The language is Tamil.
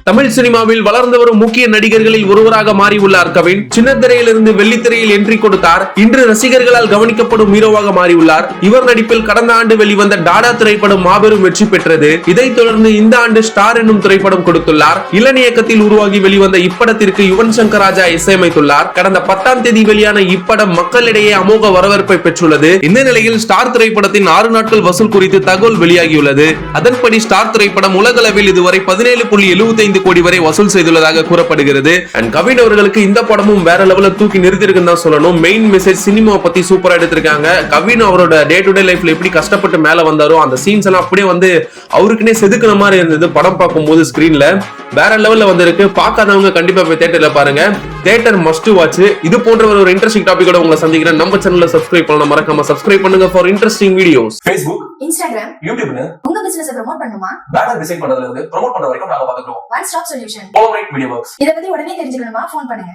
தமிழ் சினிமாவில் வளர்ந்து வரும் முக்கிய நடிகர்களில் ஒருவராக மாறியுள்ளார் கவின். சின்னத்திரையிலிருந்து வெள்ளித்திரையில் என்ட்ரி கொடுத்தார். இன்று ரசிகர்களால் கவனிக்கப்படும் ஹீரோவாக மாறியுள்ளார். இவர் நடிப்பில் கடந்த ஆண்டு வெளிவந்த டாடா திரைப்படம் மாபெரும் வெற்றி பெற்றது. இதைத் தொடர்ந்து இந்த ஆண்டு ஸ்டார் என்னும் திரைப்படம் கொடுத்துள்ளார். இளன் இயக்கத்தில் உருவாகி வெளிவந்த இப்படத்திற்கு யுவன் சங்கர் ராஜா இசையமைத்துள்ளார். கடந்த 10ஆம் தேதி வெளியான இப்படம் மக்களிடையே அமோக வரவேற்பை பெற்றுள்ளது. இந்த நிலையில் ஸ்டார் திரைப்படத்தின் 6 நாட்கள் வசூல் குறித்து தகவல் வெளியாகியுள்ளது. அதன்படி ஸ்டார் திரைப்படம் உலகளவில் இதுவரை 17.75 கோடி வரை வசூல் செய்துள்ளதாக கூறப்படுகிறது. கவின் அவர்களுக்கு இந்த படமும் வேற லெவல்ல தூக்கி நிறுத்திருக்குன்னு தான் சொல்லணும். மெயின் மெசேஜ் சினிமா பத்தி சூப்பரா எடுத்திருக்காங்க. கவின் அவரோட டே டு டே லைஃப்ல எப்படி கஷ்டப்பட்டு மேல வந்தாரோ அந்த சீன்ஸ் எல்லாம் அப்படியே வந்து அவருக்குனே செதுக்குன மாதிரி இருந்தது. படம் பார்க்கும்போது ஸ்கிரீன்ல வேற லெவல்ல வந்திருக்கு. பார்க்காதவங்க கண்டிப்பா போய் தியேட்டர்ல பாருங்க. Theatre must watch. இது போன்ற ஒரு இன்ட்ரெஸ்டிங் டாபிக்கோட உங்களை சந்திக்கிறேன். நம்ம சேனலை சப்ஸ்கிரைப் பண்ணணும், மறக்காம சப்ஸ்கிரைப் பண்ணுங்க for interesting videos. Facebook, Instagram, YouTube உங்க பிசினஸ் ப்ரோமோட் பண்ணுமா? பேனர் டிசைன் பண்றதுல இருந்து ப்ரோமோட் பண்ற வரைக்கும் நாங்க பாத்துக்கிறோம். One stop solution. Polarite Media Works. இத பத்தி உடனே தெரிஞ்சுக்கணுமா? ஃபோன் பண்ணுங்க.